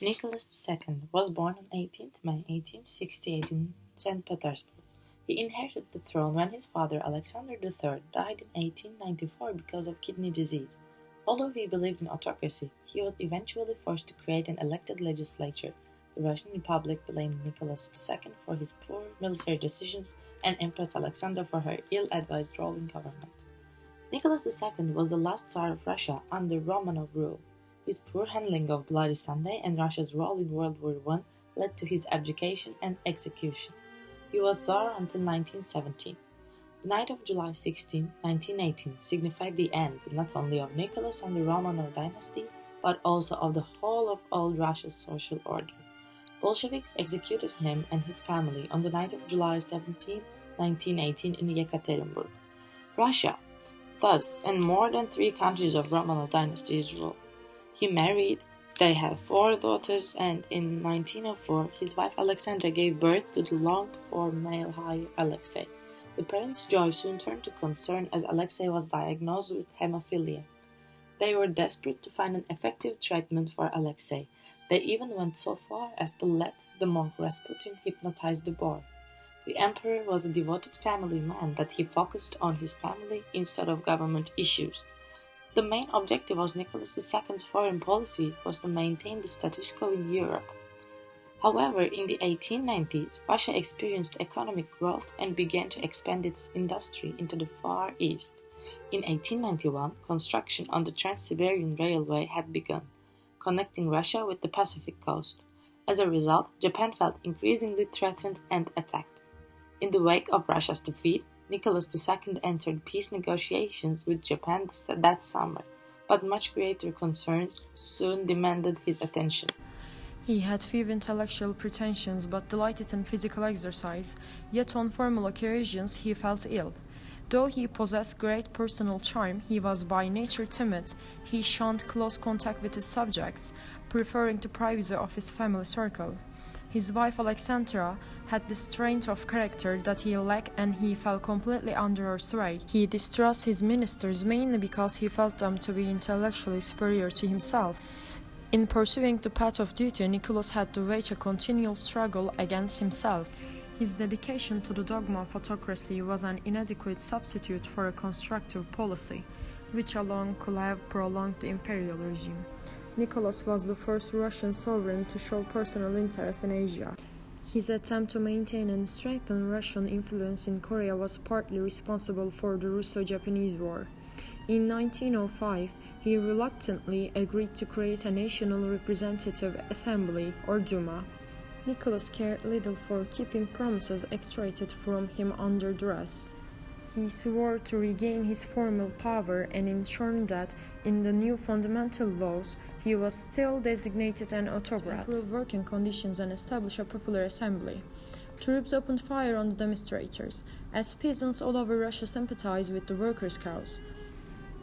Nicholas II was born on 18th May 1868 in St. Petersburg. He inherited the throne when his father Alexander III died in 1894 because of kidney disease. Although he believed in autocracy, he was eventually forced to create an elected legislature. The Russian public blamed Nicholas II for his poor military decisions and Empress Alexandra for her ill-advised role in government. Nicholas II was the last Tsar of Russia under Romanov rule. His poor handling of Bloody Sunday and Russia's role in World War I led to his abdication and execution. He was Tsar until 1917. The night of July 16, 1918 signified the end not only of Nicholas and the Romanov dynasty, but also of the whole of old Russia's social order. Bolsheviks executed him and his family on the night of July 17, 1918 in Yekaterinburg. Russia, thus, and more than 3 countries of Romanov dynasty's rule. He married, they had 4 daughters, and in 1904 his wife Alexandra gave birth to the longed-for male heir Alexei. The parents' joy soon turned to concern as Alexei was diagnosed with hemophilia. They were desperate to find an effective treatment for Alexei. They even went so far as to let the monk Rasputin hypnotize the boy. The emperor was a devoted family man that he focused on his family instead of government issues. The main objective of Nicholas II's foreign policy was to maintain the status quo in Europe. However, in the 1890s, Russia experienced economic growth and began to expand its industry into the Far East. In 1891, construction on the Trans-Siberian Railway had begun, connecting Russia with the Pacific coast. As a result, Japan felt increasingly threatened and attacked. In the wake of Russia's defeat, Nicholas II entered peace negotiations with Japan that summer, but much greater concerns soon demanded his attention. He had few intellectual pretensions but delighted in physical exercise, yet on formal occasions he felt ill. Though he possessed great personal charm, he was by nature timid. He shunned close contact with his subjects, preferring the privacy of his family circle. His wife Alexandra had the strength of character that he lacked and he fell completely under her sway. He distrusted his ministers mainly because he felt them to be intellectually superior to himself. In pursuing the path of duty, Nicholas had to wage a continual struggle against himself. His dedication to the dogma of autocracy was an inadequate substitute for a constructive policy, which alone could have prolonged the imperial regime. Nicholas was the first Russian sovereign to show personal interest in Asia. His attempt to maintain and strengthen Russian influence in Korea was partly responsible for the Russo-Japanese War. In 1905, he reluctantly agreed to create a National Representative Assembly, or Duma. Nicholas cared little for keeping promises extracted from him under duress. He swore to regain his formal power and ensured that, in the new fundamental laws, he was still designated an autocrat. To improve working conditions and establish a popular assembly. Troops opened fire on the demonstrators, as peasants all over Russia sympathized with the workers' cause.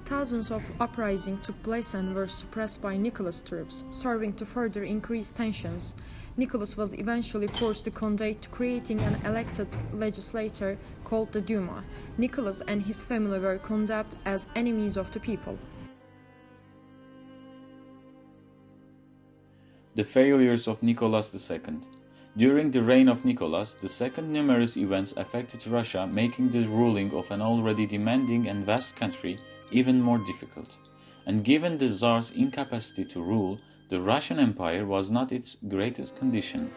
Thousands of uprisings took place and were suppressed by Nicholas' troops, serving to further increase tensions. Nicholas was eventually forced to concede to creating an elected legislature called the Duma. Nicholas and his family were condemned as enemies of the people. The failures of Nicholas II. During the reign of Nicholas II, numerous events affected Russia, making the ruling of an already demanding and vast country even more difficult. And given the Tsar's incapacity to rule, the Russian Empire was not its greatest condition.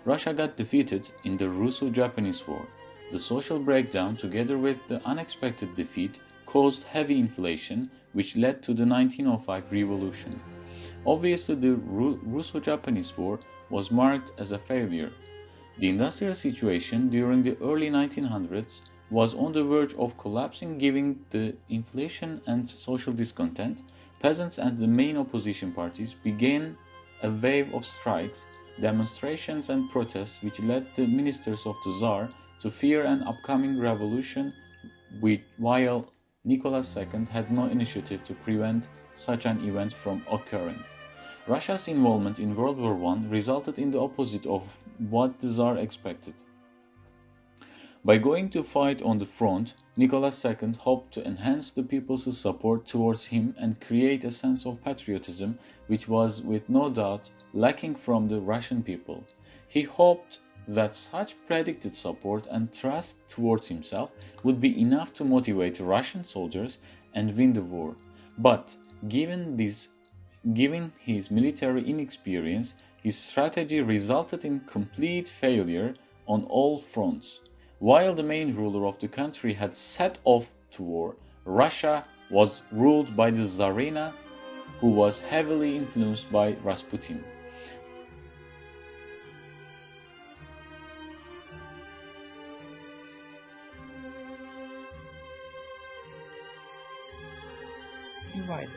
Russia got defeated in the Russo-Japanese War. The social breakdown, together with the unexpected defeat, caused heavy inflation, which led to the 1905 revolution. Obviously, the Russo-Japanese War was marked as a failure. The industrial situation during the early 1900s was on the verge of collapsing, given the inflation and social discontent. Peasants and the main opposition parties began a wave of strikes, demonstrations and protests which led the ministers of the Tsar to fear an upcoming revolution, while Nicholas II had no initiative to prevent such an event from occurring. Russia's involvement in World War I resulted in the opposite of what the Tsar expected. By going to fight on the front, Nicholas II hoped to enhance the people's support towards him and create a sense of patriotism which was, with no doubt, lacking from the Russian people. He hoped that such predicted support and trust towards himself would be enough to motivate Russian soldiers and win the war. But given his military inexperience, his strategy resulted in complete failure on all fronts. While the main ruler of the country had set off to war, Russia was ruled by the Tsarina, who was heavily influenced by Rasputin. Divided.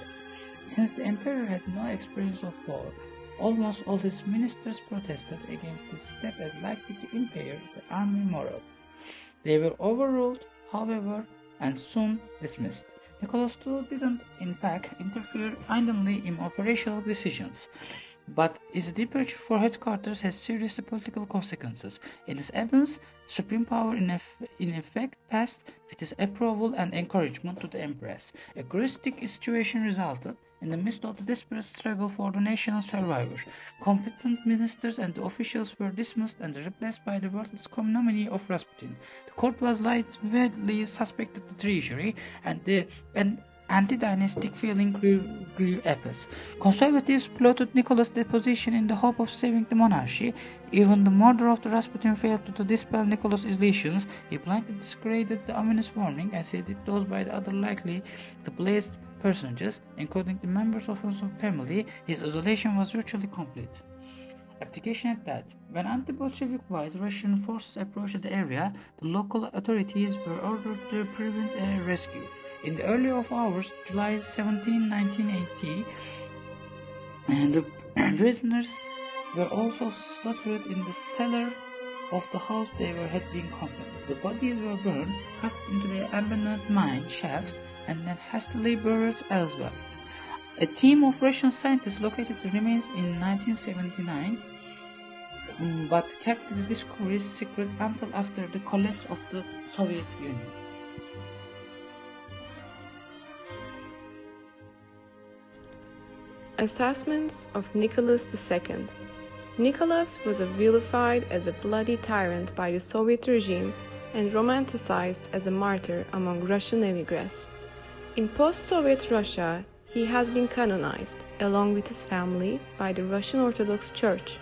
Since the emperor had no experience of war, almost all his ministers protested against this step as likely to impair the army morale. They were overruled, however, and soon dismissed. Nicholas II didn't, in fact, interfere idly in operational decisions, but his departure for headquarters has serious political consequences. In his absence, supreme power in effect passed with his approval and encouragement to the empress. A chaotic situation resulted in the midst of the desperate struggle for the national survival. Competent ministers and officials were dismissed and replaced by the worthless nominee of Rasputin. The court was widely suspected the treachery, and anti-dynastic feeling grew apace. Conservatives plotted Nicholas' deposition in the hope of saving the monarchy. Even the murder of the Rasputin failed to dispel Nicholas' illusions. He blindly discredited the ominous warning, as he did those by the other likely to placed personages, including the members of his family. His isolation was virtually complete. Abdication at that. When anti-Bolshevik white Russian forces approached the area, the local authorities were ordered to prevent a rescue. In the early hours, July 17, 1980, the prisoners were also slaughtered in the cellar of the house they had been confined. The bodies were burned, cast into the abandoned mine shafts, and then hastily buried elsewhere. A team of Russian scientists located the remains in 1979, but kept the discoveries secret until after the collapse of the Soviet Union. Assessments of Nicholas II. Nicholas was vilified as a bloody tyrant by the Soviet regime and romanticized as a martyr among Russian emigres. In post-Soviet Russia, he has been canonized, along with his family, by the Russian Orthodox Church.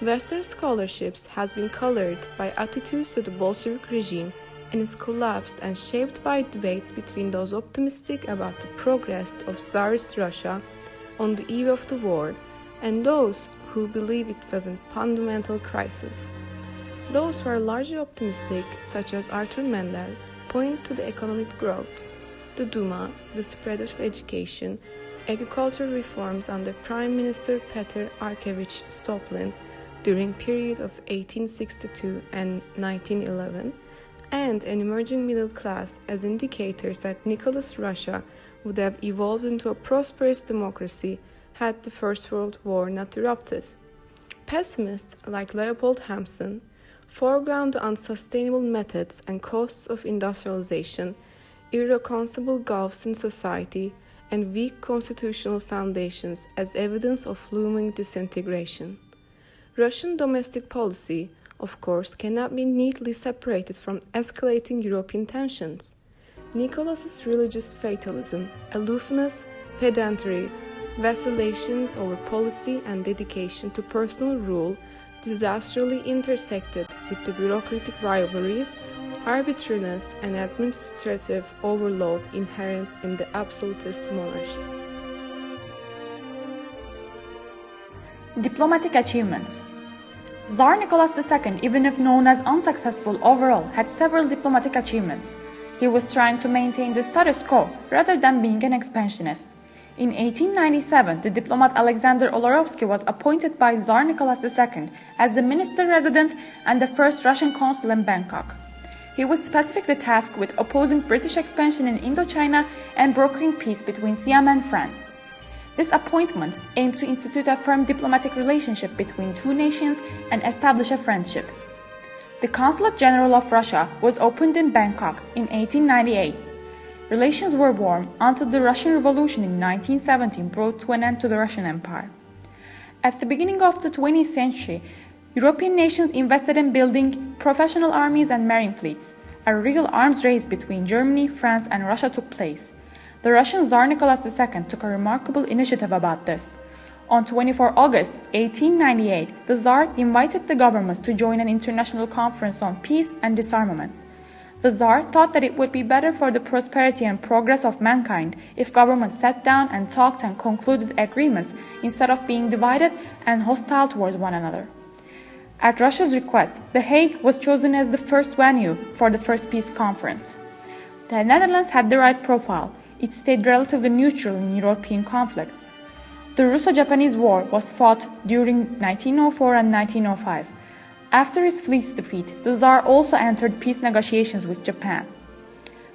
Western scholarships has been colored by attitudes to the Bolshevik regime and is collapsed and shaped by debates between those optimistic about the progress of Tsarist Russia on the eve of the war and those who believe it was a fundamental crisis. Those who are largely optimistic, such as Arthur Mendel, point to the economic growth, the Duma, the spread of education, agricultural reforms under Prime Minister Petr Arkevich Stoplin during period of 1862 and 1911, and an emerging middle class as indicators that Nicholas Russia would have evolved into a prosperous democracy had the First World War not erupted. Pessimists like Leopold Hampson foreground the unsustainable methods and costs of industrialization, irreconcilable gulfs in society, and weak constitutional foundations as evidence of looming disintegration. Russian domestic policy, of course, cannot be neatly separated from escalating European tensions. Nicholas's religious fatalism, aloofness, pedantry, vacillations over policy, and dedication to personal rule disastrously intersected with the bureaucratic rivalries, arbitrariness, and administrative overload inherent in the absolutist monarchy. Diplomatic achievements. Tsar Nicholas II, even if known as unsuccessful overall, had several diplomatic achievements. He was trying to maintain the status quo rather than being an expansionist. In 1897, the diplomat Alexander Olerovsky was appointed by Tsar Nicholas II as the minister-resident and the first Russian consul in Bangkok. He was specifically tasked with opposing British expansion in Indochina and brokering peace between Siam and France. This appointment aimed to institute a firm diplomatic relationship between two nations and establish a friendship. The Consulate General of Russia was opened in Bangkok in 1898. Relations were warm until the Russian Revolution in 1917 brought to an end to the Russian Empire. At the beginning of the 20th century, European nations invested in building professional armies and marine fleets. A real arms race between Germany, France, and Russia took place. The Russian Tsar Nicholas II took a remarkable initiative about this. On 24 August 1898, the Tsar invited the governments to join an international conference on peace and disarmament. The Tsar thought that it would be better for the prosperity and progress of mankind if governments sat down and talked and concluded agreements instead of being divided and hostile towards one another. At Russia's request, The Hague was chosen as the first venue for the first peace conference. The Netherlands had the right profile. It stayed relatively neutral in European conflicts. The Russo-Japanese War was fought during 1904 and 1905. After his fleet's defeat, the Tsar also entered peace negotiations with Japan.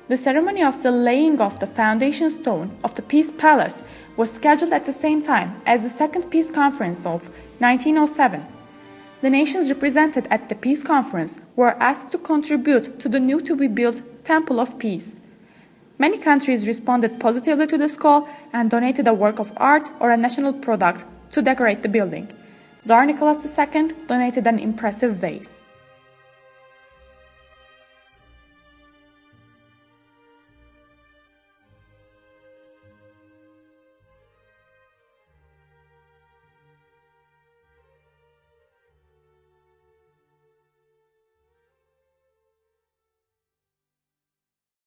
The ceremony of the laying of the foundation stone of the Peace Palace was scheduled at the same time as the Second Peace Conference of 1907. The nations represented at the Peace Conference were asked to contribute to the new-to-be-built Temple of Peace. Many countries responded positively to this call and donated a work of art or a national product to decorate the building. Tsar Nicholas II donated an impressive vase.